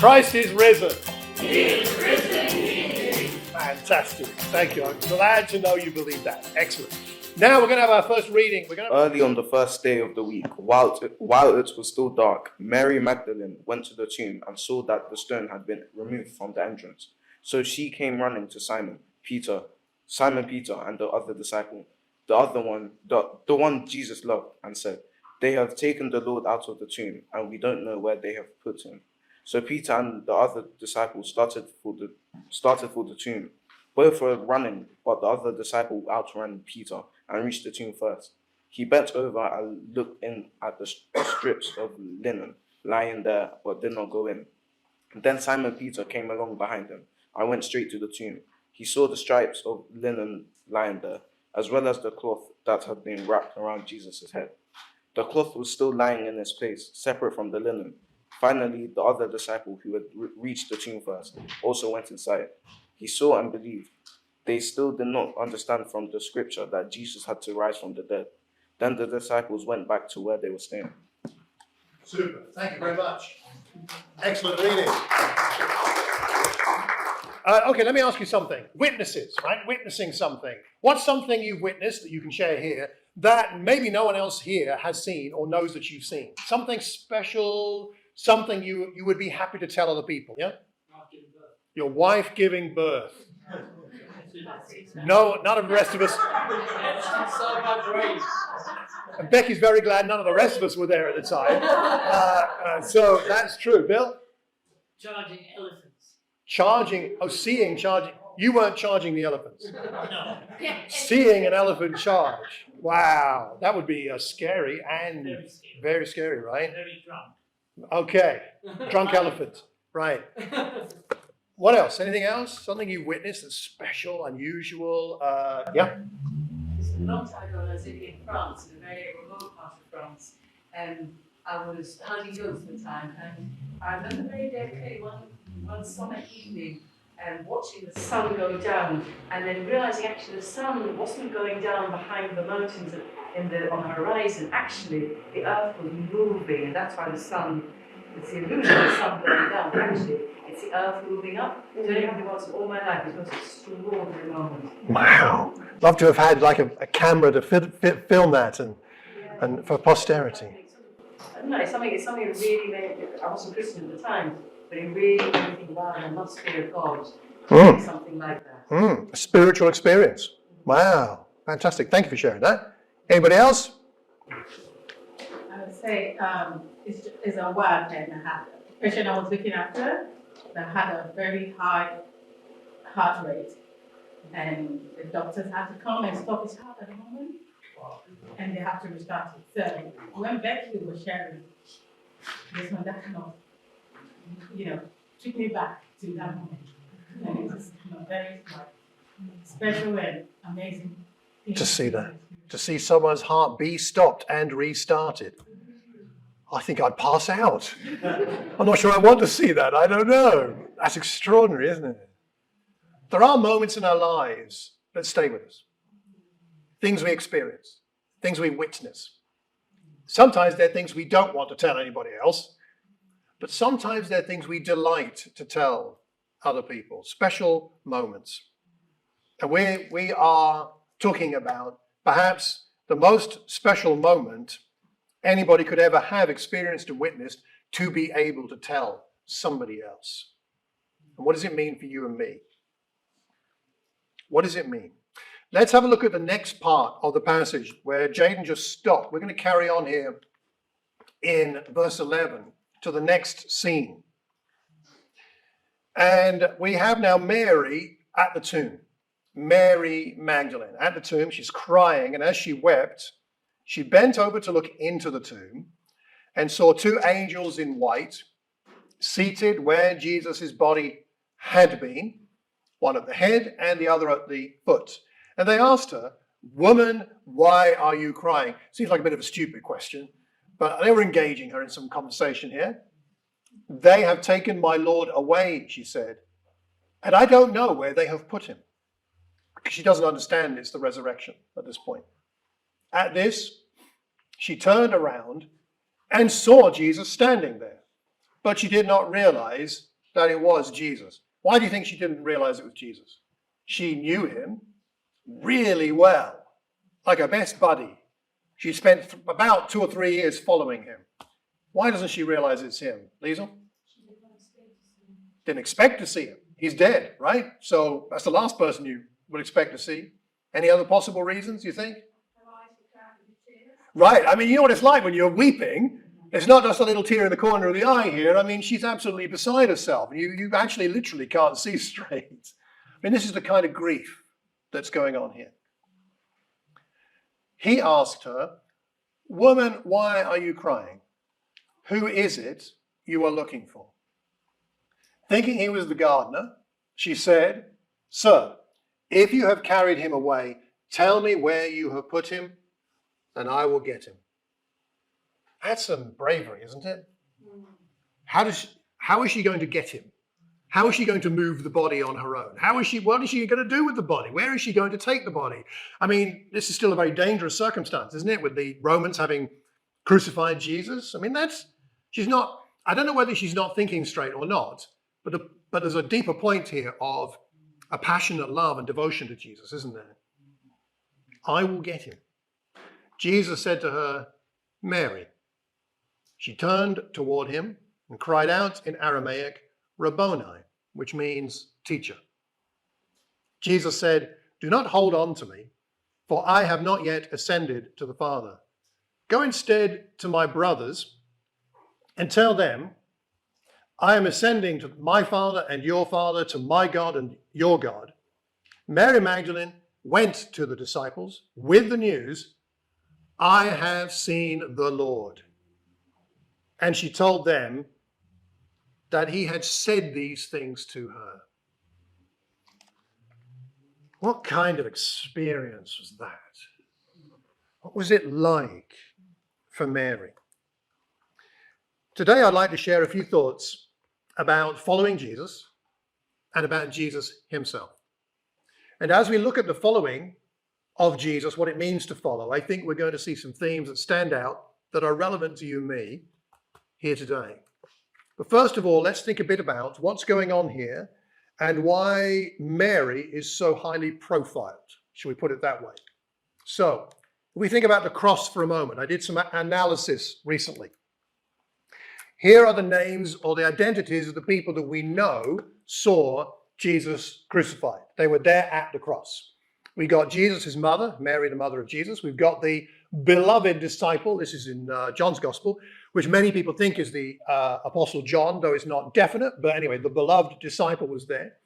Christ is risen. He is risen indeed. Fantastic. Thank you. I'm glad to know you believe that. Excellent. Now we're going to have our first reading. Early on the first day of the week, while it was still dark, Mary Magdalene went to the tomb and saw that the stone had been removed from the entrance. So she came running to Simon Peter, and the other disciple, the one Jesus loved, and said, "They have taken the Lord out of the tomb, and we don't know where they have put him." So Peter and the other disciple started for the tomb. Both were running, but the other disciple outran Peter and reached the tomb first. He bent over and looked in at the strips of linen lying there, but did not go in. Then Simon Peter came along behind him and went straight to the tomb. He saw the stripes of linen lying there, as well as the cloth that had been wrapped around Jesus' head. The cloth was still lying in its place, separate from the linen. Finally, the other disciple who had reached the tomb first also went inside. He saw and believed. They still did not understand from the scripture that Jesus had to rise from the dead. Then the disciples went back to where they were staying. Super. Thank you very much. Excellent reading. Okay, let me ask you something. Witnesses, right? Witnessing something. What's something you've witnessed that you can share here that maybe no one else here has seen or knows that you've seen? Something special, something you would be happy to tell other people, yeah? Your wife giving birth. No, none of the rest of us. And Becky's very glad none of the rest of us were there at the time. So that's true. Bill? Charging elephants. Charging. You weren't charging the elephants. No. Seeing an elephant charge. Wow. That would be scary and very scary, right? Very drunk. Okay. Drunk elephant. Right. What else? Anything else? Something you witnessed that's special, unusual? Yeah? It's a long time ago when I was living in France, in a very remote part of France. I was hunting goats at the time, and I remember very clearly one summer evening watching the sun go down, and then realizing actually the sun wasn't going down behind the mountains on the horizon. Actually, the earth was moving, and that's why the sun, it's the illusion of the sun going down, but actually it's the earth moving up. So everything was all my life. It was an extraordinary moment. Wow. Love to have had like a camera to film that and for posterity. I don't know, it's something that really made, I wasn't Christian at the time, but it really made me think, wow, there must be a God. Something like that. A spiritual experience. Wow. Fantastic. Thank you for sharing that. Anybody else? I would say it's a wild and I had a patient I was looking after that had a very high heart rate, and the doctors had to come and stop his heart at the moment, and they have to restart it. So when Becky was sharing this one, that kind of, took me back to that moment. And it was very special and amazing. To see that. To see someone's heart be stopped and restarted. I think I'd pass out. I'm not sure I want to see that. I don't know. That's extraordinary, isn't it? There are moments in our lives that stay with us. Things we experience. Things we witness. Sometimes they're things we don't want to tell anybody else. But sometimes they're things we delight to tell other people. Special moments. And we are talking about perhaps the most special moment anybody could ever have experienced and witnessed to be able to tell somebody else. And what does it mean for you and me? What does it mean? Let's have a look at the next part of the passage where Jaden just stopped. We're going to carry on here in verse 11 to the next scene. And we have now Mary at the tomb. Mary Magdalene at the tomb. She's crying, and as she wept, she bent over to look into the tomb and saw two angels in white seated where Jesus' body had been, one at the head and the other at the foot. And they asked her, "Woman, why are you crying?" Seems like a bit of a stupid question, but they were engaging her in some conversation here. "They have taken my Lord away," she said, "and I don't know where they have put him." Because she doesn't understand it's the resurrection at this point. At this, she turned around and saw Jesus standing there, but she did not realize that it was Jesus. Why do you think she didn't realize it was Jesus? She knew him really well, like her best buddy. She spent about 2 or 3 years following him. Why doesn't she realize it's him? Liesl? Didn't expect to see him. He's dead, right? So that's the last person you would expect to see. Any other possible reasons, you think? Right. I mean, you know what it's like when you're weeping. It's not just a little tear in the corner of the eye here. I mean, she's absolutely beside herself. You actually literally can't see straight. I mean, this is the kind of grief that's going on here. He asked her, "Woman, why are you crying? Who is it you are looking for?" Thinking he was the gardener, she said, "Sir, if you have carried him away, tell me where you have put him, and I will get him." That's some bravery, isn't it? How is she going to get him? How is she going to move the body on her own? What is she going to do with the body? Where is she going to take the body? I mean, this is still a very dangerous circumstance, isn't it? With the Romans having crucified Jesus. I mean, I don't know whether she's not thinking straight or not, but there's a deeper point here of a passionate love and devotion to Jesus, isn't there? I will get him. Jesus said to her, "Mary." She turned toward him and cried out in Aramaic, "Rabboni," which means teacher. Jesus said, "Do not hold on to me, for I have not yet ascended to the Father. Go instead to my brothers and tell them, I am ascending to my Father and your Father, to my God and your God." Mary Magdalene went to the disciples with the news, "I have seen the Lord." And she told them that he had said these things to her. What kind of experience was that? What was it like for Mary? Today, I'd like to share a few thoughts about following Jesus and about Jesus himself. And as we look at the following of Jesus, what it means to follow, I think we're going to see some themes that stand out that are relevant to you and me here today. But first of all, let's think a bit about what's going on here and why Mary is so highly profiled. Shall we put it that way? So, if we think about the cross for a moment, I did some analysis recently. Here are the names or the identities of the people that we know saw Jesus crucified. They were there at the cross. We got Jesus' mother, Mary, the mother of Jesus. We've got the beloved disciple. This is in John's Gospel, which many people think is the Apostle John, though it's not definite. But anyway, the beloved disciple was there.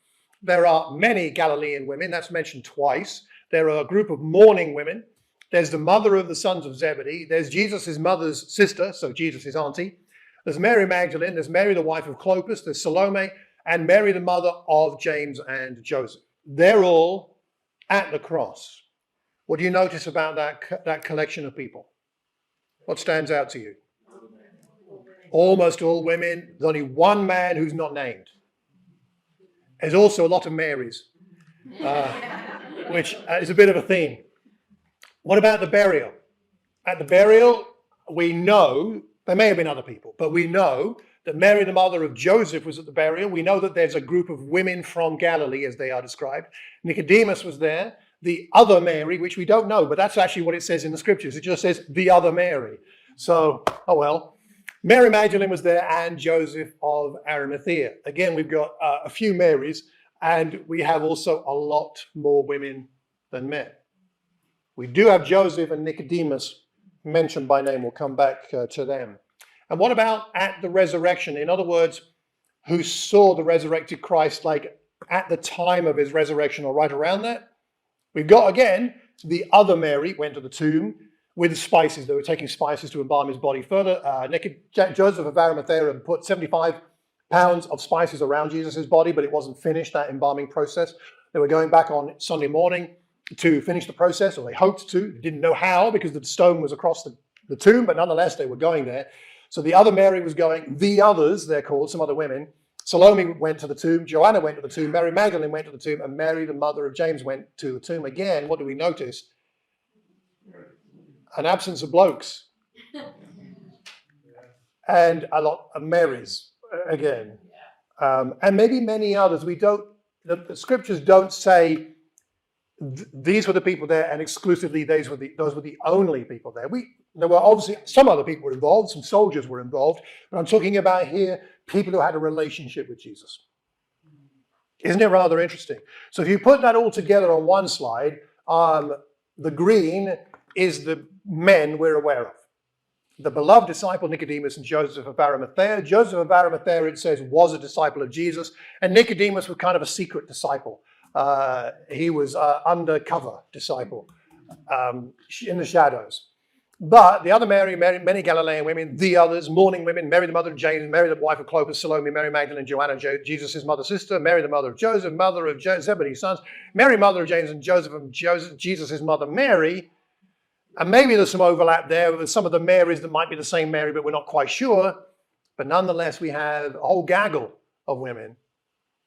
There are many Galilean women. That's mentioned twice. There are a group of mourning women. There's the mother of the sons of Zebedee. There's Jesus' mother's sister, so Jesus' auntie. There's Mary Magdalene. There's Mary, the wife of Clopas. There's Salome, and Mary, the mother of James and Joseph. They're all at the cross. What do you notice about that collection of people? What stands out to you? Almost all women. There's only one man who's not named. There's also a lot of Marys, which is a bit of a theme. What about the burial? At the burial, we know, there may have been other people, but we know that Mary, the mother of Joseph, was at the burial. We know that there's a group of women from Galilee, as they are described. Nicodemus was there. The other Mary, which we don't know, but that's actually what it says in the scriptures. It just says the other Mary. So, oh well. Mary Magdalene was there, and Joseph of Arimathea. Again, we've got a few Marys, and we have also a lot more women than men. We do have Joseph and Nicodemus mentioned by name. We'll come back to them. And what about at the resurrection? In other words, who saw the resurrected Christ like at the time of his resurrection or right around that? We've got, again, the other Mary went to the tomb with spices. They were taking spices to embalm his body further. Joseph of Arimathea had put 75 pounds of spices around Jesus' body, but it wasn't finished, that embalming process. They were going back on Sunday morning to finish the process, or they hoped to. They didn't know how because the stone was across the tomb, but nonetheless, they were going there. So the other Mary was going. The others, they're called, some other women. Salome went to the tomb. Joanna went to the tomb. Mary Magdalene went to the tomb. And Mary, the mother of James, went to the tomb. Again, what do we notice? An absence of blokes. And a lot of Marys, again. and maybe many others. The scriptures don't say these were the people there, and exclusively those were the only people there. There were obviously some other people were involved, some soldiers were involved, but I'm talking about here people who had a relationship with Jesus. Isn't it rather interesting? So if you put that all together on one slide, the green is the men we're aware of. The beloved disciple Nicodemus and Joseph of Arimathea. Joseph of Arimathea, it says, was a disciple of Jesus, and Nicodemus was kind of a secret disciple. He was an undercover disciple in the shadows. But the other Mary, many Galilean women, the others, mourning women, Mary the mother of James, Mary the wife of Clopas, Salome, Mary Magdalene, Joanna, Jesus' mother sister, Mary the mother of Joseph, mother of Zebedee's sons, Mary mother of James and Joseph, Jesus' mother Mary. And maybe there's some overlap there with some of the Marys that might be the same Mary, but we're not quite sure. But nonetheless, we have a whole gaggle of women,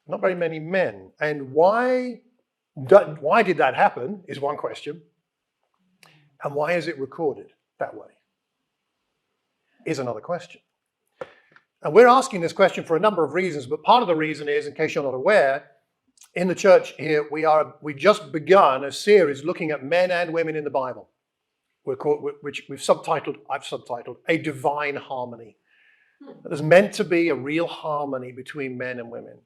not very many men. And why did that happen is one question. And why is it recorded that way is another question. And we're asking this question for a number of reasons, but part of the reason is, in case you're not aware, in the church here, we just begun a series looking at men and women in the Bible, which I've subtitled A Divine Harmony. There's meant to be a real harmony between men and women.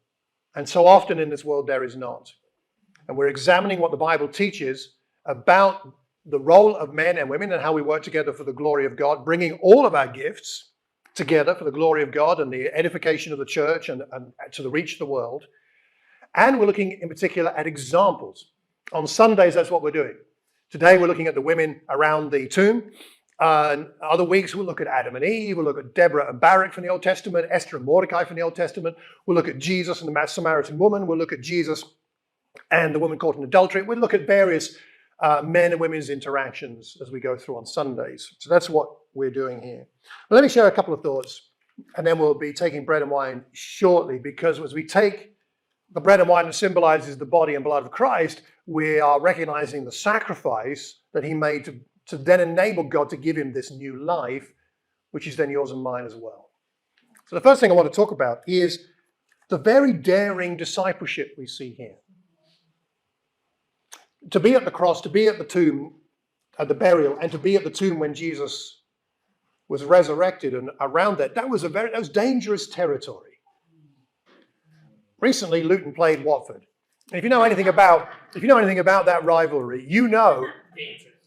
And so often in this world, there is not. And we're examining what the Bible teaches about the role of men and women and how we work together for the glory of God, bringing all of our gifts together for the glory of God and the edification of the church and to reach the world. And we're looking in particular at examples. On Sundays, that's what we're doing. Today, we're looking at the women around the tomb. And other weeks, we'll look at Adam and Eve. We'll look at Deborah and Barak from the Old Testament, Esther and Mordecai from the Old Testament. We'll look at Jesus and the Samaritan woman. We'll look at Jesus and the woman caught in adultery. We'll look at various men and women's interactions as we go through on Sundays. So that's what we're doing here. But let me share a couple of thoughts, and then we'll be taking bread and wine shortly, because as we take the bread and wine that symbolizes the body and blood of Christ, we are recognizing the sacrifice that he made to then enable God to give him this new life, which is then yours and mine as well. So the first thing I want to talk about is the very daring discipleship we see here. To be at the cross, to be at the tomb, at the burial, and to be at the tomb when Jesus was resurrected and around that was dangerous territory. Recently, Luton played Watford. And if you know anything about that rivalry, you know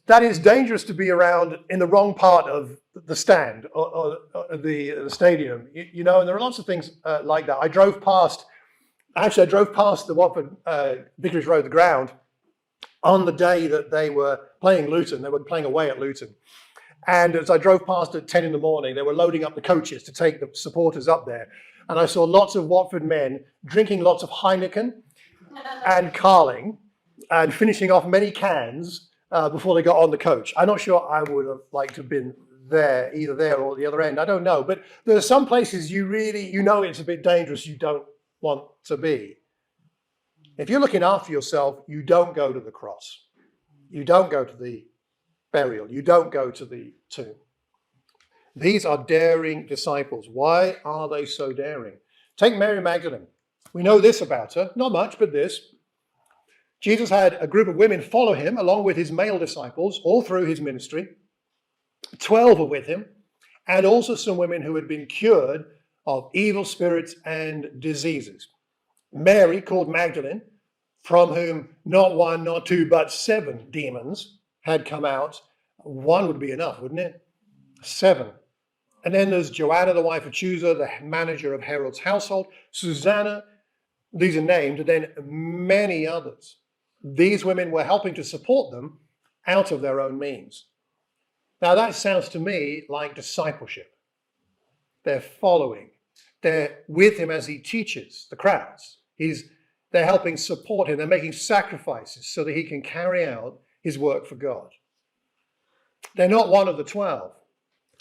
that it's dangerous to be around in the wrong part of the stand or the stadium. You know, and there are lots of things like that. I drove past the Watford Vicarage Road, the ground, on the day that they were playing Luton. They were playing away at Luton. And as I drove past at 10 in the morning, they were loading up the coaches to take the supporters up there. And I saw lots of Watford men drinking lots of Heineken and Carling and finishing off many cans before they got on the coach. I'm not sure I would have liked to have been there, either there or the other end. I don't know. But there are some places you know it's a bit dangerous, you don't want to be. If you're looking after yourself, you don't go to the cross. You don't go to the burial. You don't go to the tomb. These are daring disciples. Why are they so daring? Take Mary Magdalene. We know this about her. Not much, but this. Jesus had a group of women follow him along with his male disciples all through his ministry. 12 were with him, and also some women who had been cured of evil spirits and diseases. Mary, called Magdalene, from whom not one, not two, but 7 demons had come out. One would be enough, wouldn't it? 7. And then there's Joanna, the wife of Chusa, the manager of Herod's household. Susanna, these are named, and then many others. These women were helping to support them out of their own means. Now that sounds to me like discipleship. They're following. They're with him as he teaches the crowds. They're helping support him. They're making sacrifices so that he can carry out his work for God. They're not one of the 12,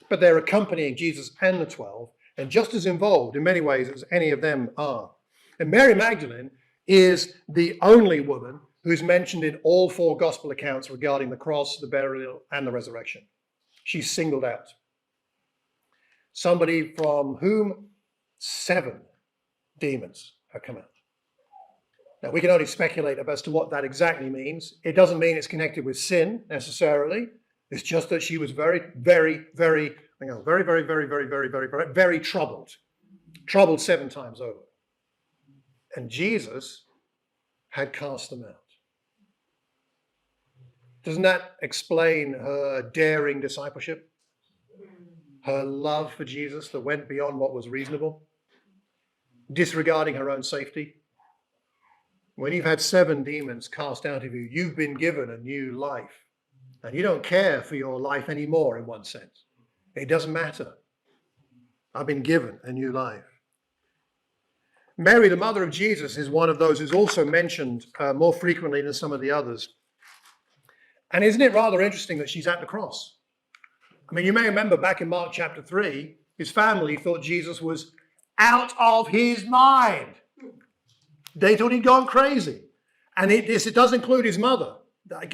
but they're accompanying Jesus and the 12, and just as involved in many ways as any of them are. And Mary Magdalene is the only woman who's mentioned in all 4 gospel accounts regarding the cross, the burial, and the resurrection. She's singled out. Somebody from whom 7 demons had come out. Now, we can only speculate as to what that exactly means. It doesn't mean it's connected with sin necessarily. It's just that she was very, very, very, very, very, very, very, very, very, very, very troubled. Troubled 7 times over. And Jesus had cast them out. Doesn't that explain her daring discipleship? Her love for Jesus that went beyond what was reasonable? Disregarding her own safety? When you've had 7 demons cast out of you, you've been given a new life. And you don't care for your life anymore in one sense. It doesn't matter. I've been given a new life. Mary, the mother of Jesus, is one of those who's also mentioned more frequently than some of the others. And isn't it rather interesting that she's at the cross? I mean, you may remember back in Mark chapter 3, his family thought Jesus was out of his mind. They thought he'd gone crazy. And it does include his mother.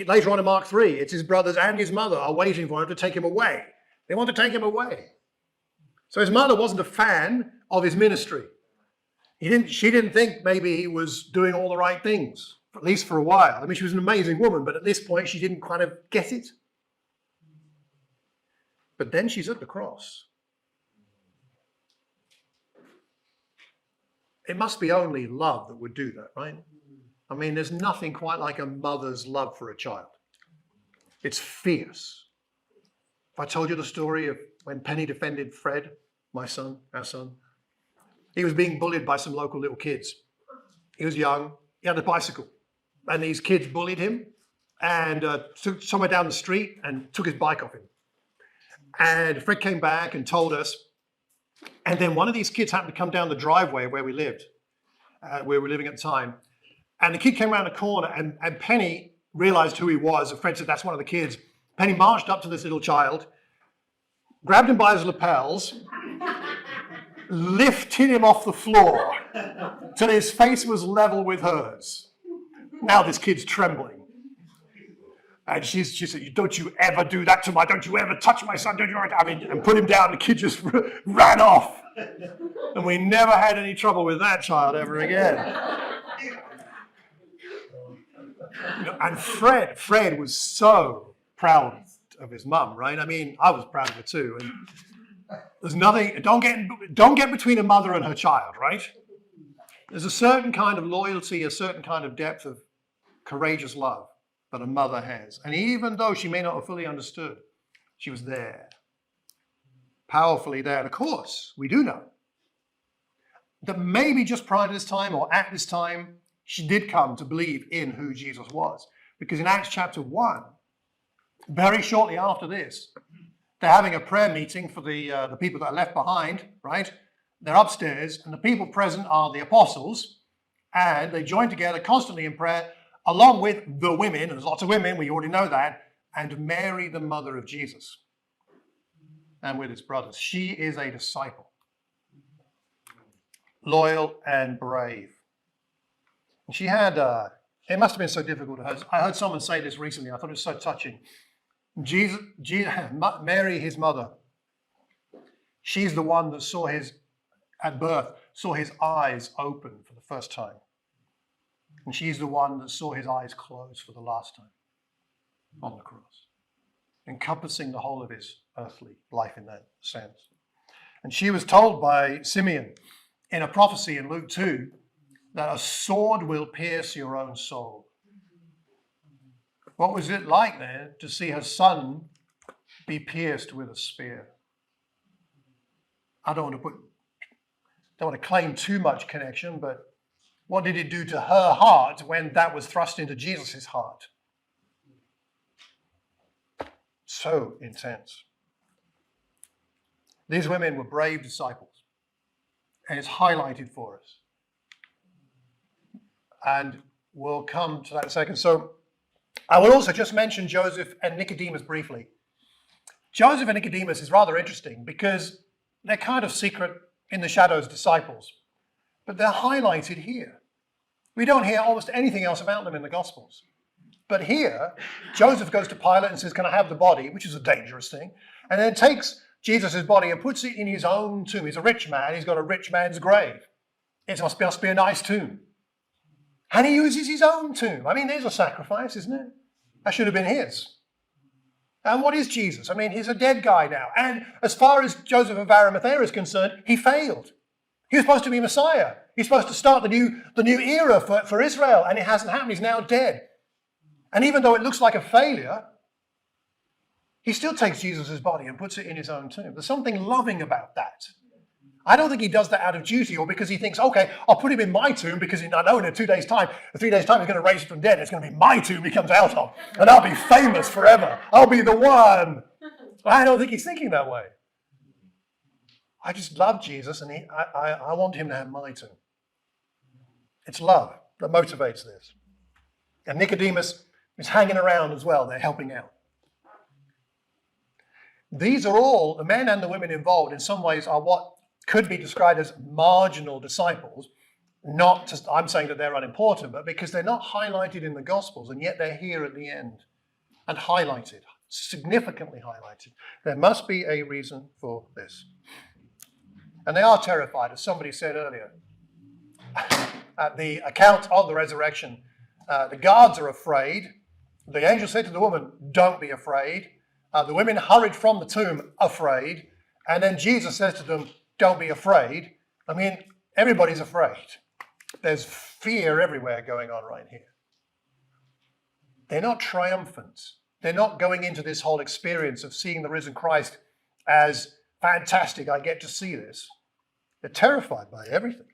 Later on in Mark 3, it's his brothers and his mother are waiting for him to take him away. They want to take him away. So his mother wasn't a fan of his ministry. She didn't think maybe he was doing all the right things, at least for a while. I mean, she was an amazing woman, but at this point, she didn't kind of get it. But then she's at the cross. It must be only love that would do that, right? I mean, there's nothing quite like a mother's love for a child. It's fierce. If I told you the story of when Penny defended Fred, my son, our son, he was being bullied by some local little kids. He was young, he had a bicycle, and these kids bullied him and took somewhere down the street and took his bike off him. And Fred came back and told us, and then one of these kids happened to come down the driveway where we lived, where we were living at the time, and the kid came around the corner and Penny realized who he was, and Fred said, that's one of the kids. Penny marched up to this little child, grabbed him by his lapels, lifted him off the floor till his face was level with hers. Now this kid's trembling. And she said, don't you ever do that to don't you ever touch my son, don't you ever, and put him down. The kid just ran off. And we never had any trouble with that child ever again. And Fred was so proud of his mum, right? I mean, I was proud of her too. And there's nothing, don't get between a mother and her child, right? There's a certain kind of loyalty, a certain kind of depth of courageous love that a mother has. And even though she may not have fully understood, she was there, powerfully there. And of course, we do know that maybe just prior to this time or at this time, she did come to believe in who Jesus was. Because in Acts chapter 1, very shortly after this, they're having a prayer meeting for the people that are left behind, right? They're upstairs, and the people present are the apostles, and they join together constantly in prayer, along with the women, and there's lots of women, we already know that, and Mary, the mother of Jesus, and with his brothers. She is a disciple, loyal and brave. And she had, it must have been so difficult to her. I heard someone say this recently, I thought it was so touching. Mary, his mother, she's the one that at birth, saw his eyes open for the first time. And she's the one that saw his eyes close for the last time on the cross, encompassing the whole of his earthly life in that sense. And she was told by Simeon in a prophecy in Luke 2 that a sword will pierce your own soul. What was it like then to see her son be pierced with a spear? I don't want to claim too much connection, but what did it do to her heart when that was thrust into Jesus' heart? So intense. These women were brave disciples, and it's highlighted for us. And we'll come to that in a second. So I will also just mention Joseph and Nicodemus briefly. Joseph and Nicodemus is rather interesting because they're kind of secret in the shadows disciples, but they're highlighted here. We don't hear almost anything else about them in the Gospels. But here, Joseph goes to Pilate and says, can I have the body? Which is a dangerous thing. And then takes Jesus' body and puts it in his own tomb. He's a rich man. He's got a rich man's grave. It must be a nice tomb. And he uses his own tomb. I mean, there's a sacrifice, isn't it? That should have been his. And what is Jesus? I mean, he's a dead guy now. And as far as Joseph of Arimathea is concerned, he failed. He was supposed to be Messiah. He's supposed to start the new era for Israel, and it hasn't happened. He's now dead. And even though it looks like a failure, he still takes Jesus' body and puts it in his own tomb. There's something loving about that. I don't think he does that out of duty or because he thinks, okay, I'll put him in my tomb because I know in 2 days' time, 3 days' time, he's going to raise it from dead. It's going to be my tomb he comes out of, and I'll be famous forever. I'll be the one. I don't think he's thinking that way. I just love Jesus, and I want him to have my tomb. It's love that motivates this. And Nicodemus is hanging around as well. They're helping out. These are all, the men and the women involved in some ways are what could be described as marginal disciples. Not just, I'm saying that they're unimportant, but because they're not highlighted in the Gospels, and yet they're here at the end and highlighted, significantly highlighted. There must be a reason for this. And they are terrified, as somebody said earlier. At the account of the resurrection, the guards are afraid. The angel said to the woman, "Don't be afraid." The women hurried from the tomb afraid. And then Jesus says to them, "Don't be afraid." I mean, everybody's afraid. There's fear everywhere going on right here. They're not triumphant. They're not going into this whole experience of seeing the risen Christ as fantastic. I get to see this. They're terrified by everything.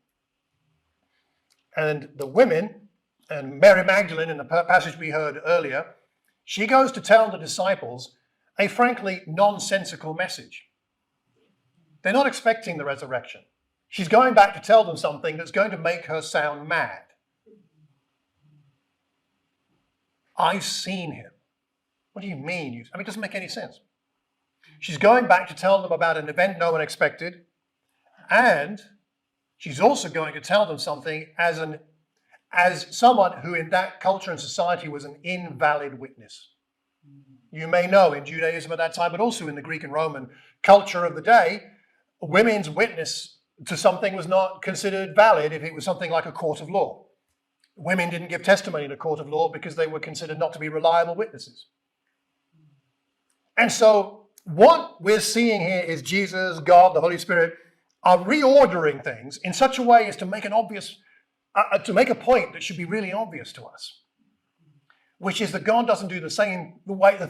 And the women, and Mary Magdalene in the passage we heard earlier, she goes to tell the disciples a frankly nonsensical message. They're not expecting the resurrection. She's going back to tell them something that's going to make her sound mad. I've seen him. What do you mean? I mean, it doesn't make any sense. She's going back to tell them about an event no one expected, and she's also going to tell them something as someone who in that culture and society was an invalid witness. You may know in Judaism at that time, but also in the Greek and Roman culture of the day, women's witness to something was not considered valid if it was something like a court of law. Women didn't give testimony in a court of law because they were considered not to be reliable witnesses. And so what we're seeing here is Jesus, God, the Holy Spirit are reordering things in such a way as to make an obvious, to make a point that should be really obvious to us, which is that God doesn't do the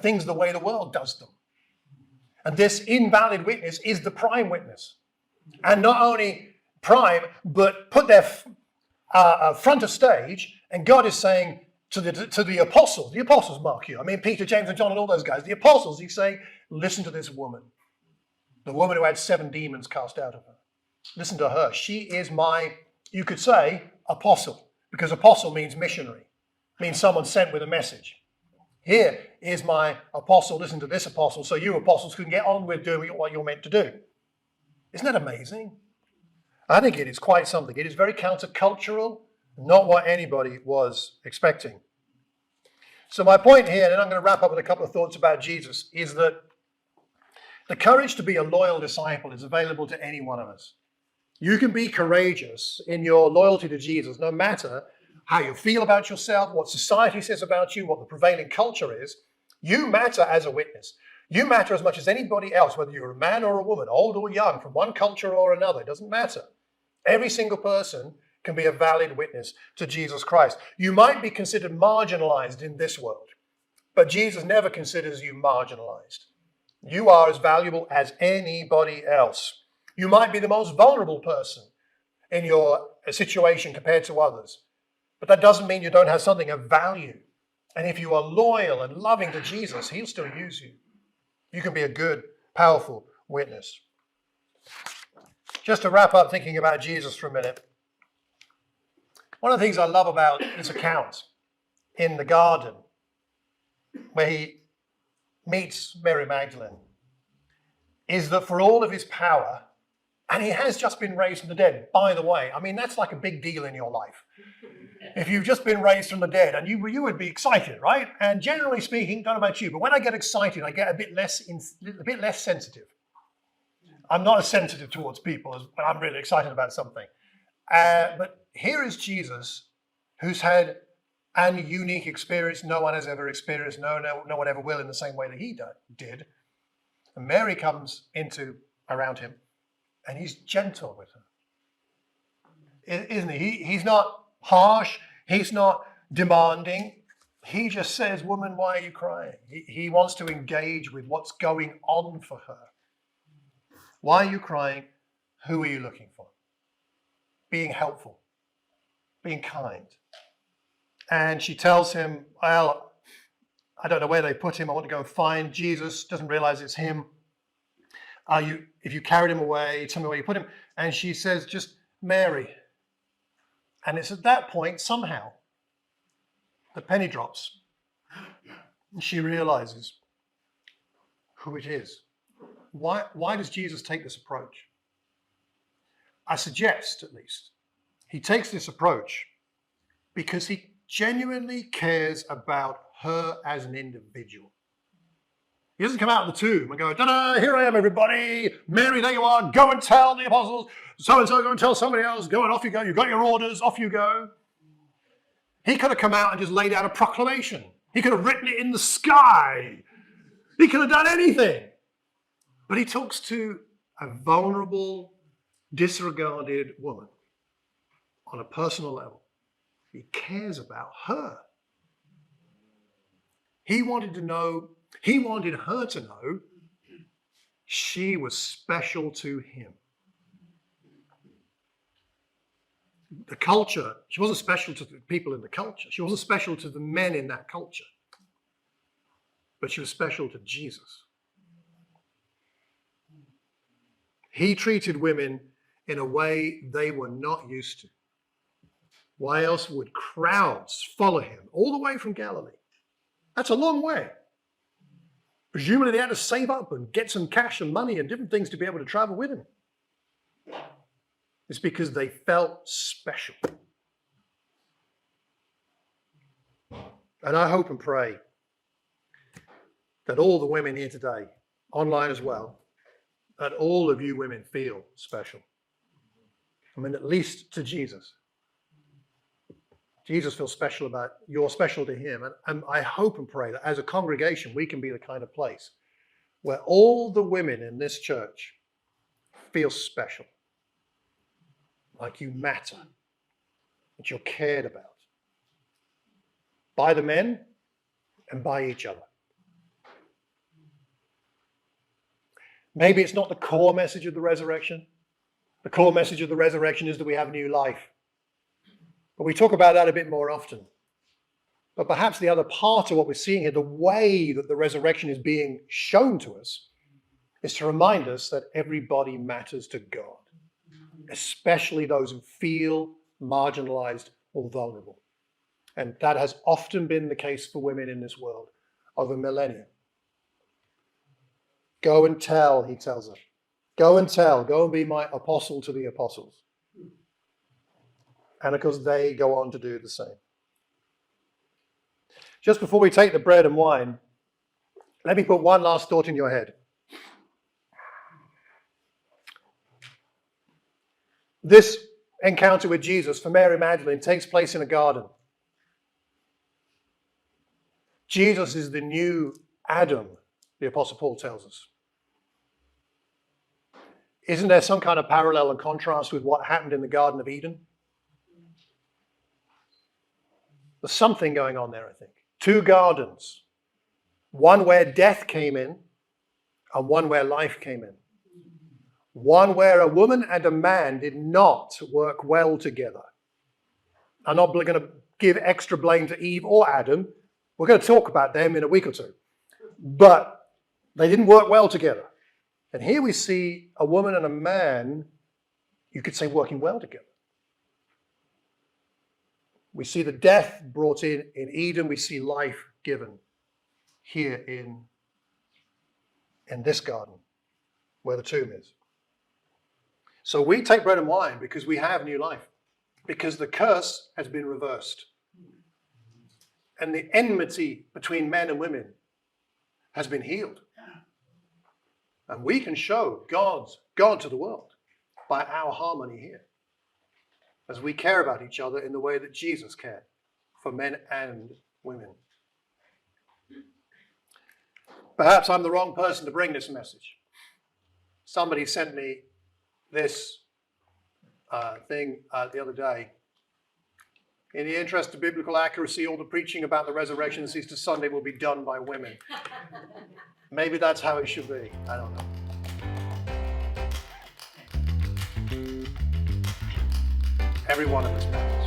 things the way the world does them. And this invalid witness is the prime witness. And not only prime, but put their front of stage, and God is saying to the apostles mark you. I mean, Peter, James, and John, and all those guys, the apostles, he's saying, listen to this woman. The woman who had 7 demons cast out of her. Listen to her. She is my, you could say, apostle, because apostle means missionary, means someone sent with a message. Here is my apostle. Listen to this apostle, so you apostles can get on with doing what you're meant to do. Isn't that amazing? I think it is quite something. It is very countercultural, not what anybody was expecting. So my point here, and I'm going to wrap up with a couple of thoughts about Jesus, is that the courage to be a loyal disciple is available to any one of us. You can be courageous in your loyalty to Jesus, no matter how you feel about yourself, what society says about you, what the prevailing culture is. You matter as a witness. You matter as much as anybody else, whether you're a man or a woman, old or young, from one culture or another. It doesn't matter. Every single person can be a valid witness to Jesus Christ. You might be considered marginalized in this world, but Jesus never considers you marginalized. You are as valuable as anybody else. You might be the most vulnerable person in your situation compared to others, but that doesn't mean you don't have something of value. And if you are loyal and loving to Jesus, he'll still use you. You can be a good, powerful witness. Just to wrap up thinking about Jesus for a minute, one of the things I love about this account in the garden where he meets Mary Magdalene is that for all of his power, and he has just been raised from the dead, by the way. I mean, that's like a big deal in your life. If you've just been raised from the dead, and you would be excited, right? And generally speaking, don't know about you, but when I get excited, I get a bit less sensitive. I'm not as sensitive towards people, but I'm really excited about something. But here is Jesus, who's had an unique experience no one has ever experienced, no one ever will in the same way that he did. And Mary comes around him, and he's gentle with her. Isn't he? He's not harsh. He's not demanding. He just says, woman, why are you crying? He wants to engage with what's going on for her. Why are you crying? Who are you looking for? Being helpful, being kind. And she tells him, well, I don't know where they put him. I want to go and find Jesus. Doesn't realize it's him. If you carried him away, tell me where you put him. And she says, just Mary. And it's at that point, somehow, the penny drops. And she realizes who it is. Why does Jesus take this approach? I suggest, at least, he takes this approach because he genuinely cares about her as an individual. He doesn't come out of the tomb and go, ta-da, here I am, everybody. Mary, there you are. Go and tell the apostles. So-and-so, go and tell somebody else. Go and off you go. You've got your orders. Off you go. He could have come out and just laid out a proclamation. He could have written it in the sky. He could have done anything. But he talks to a vulnerable, disregarded woman on a personal level. He cares about her. He wanted her to know she was special to him. The culture, she wasn't special to the people in the culture. She wasn't special to the men in that culture. But she was special to Jesus. He treated women in a way they were not used to. Why else would crowds follow him all the way from Galilee? That's a long way. Presumably they had to save up and get some cash and money and different things to be able to travel with him. It's because they felt special. And I hope and pray that all the women here today, online as well, that all of you women feel special. I mean, at least to Jesus. Jesus feels special about, you're special to him. And I hope and pray that as a congregation, we can be the kind of place where all the women in this church feel special. Like you matter. That you're cared about. By the men and by each other. Maybe it's not the core message of the resurrection. The core message of the resurrection is that we have new life. But we talk about that a bit more often. But perhaps the other part of what we're seeing here, the way that the resurrection is being shown to us, is to remind us that everybody matters to God, especially those who feel marginalized or vulnerable. And that has often been the case for women in this world over millennia. Go and tell, he tells us. Go and tell. Go and be my apostle to the apostles. And of course, they go on to do the same. Just before we take the bread and wine, let me put one last thought in your head. This encounter with Jesus for Mary Magdalene takes place in a garden. Jesus is the new Adam, the Apostle Paul tells us. Isn't there some kind of parallel and contrast with what happened in the Garden of Eden? There's something going on there, I think. Two gardens. One where death came in and one where life came in. One where a woman and a man did not work well together. I'm not going to give extra blame to Eve or Adam. We're going to talk about them in a week or two. But they didn't work well together. And here we see a woman and a man, you could say, working well together. We see the death brought in Eden. We see life given here in this garden where the tomb is. So we take bread and wine because we have new life. Because the curse has been reversed. And the enmity between men and women has been healed. And we can show God to the world by our harmony here. as we care about each other in the way that Jesus cared for men and women. Perhaps I'm the wrong person to bring this message. Somebody sent me this thing the other day. In the interest of biblical accuracy, all the preaching about the resurrection this Easter Sunday will be done by women. Maybe that's how it should be. I don't know. Every one of us matters.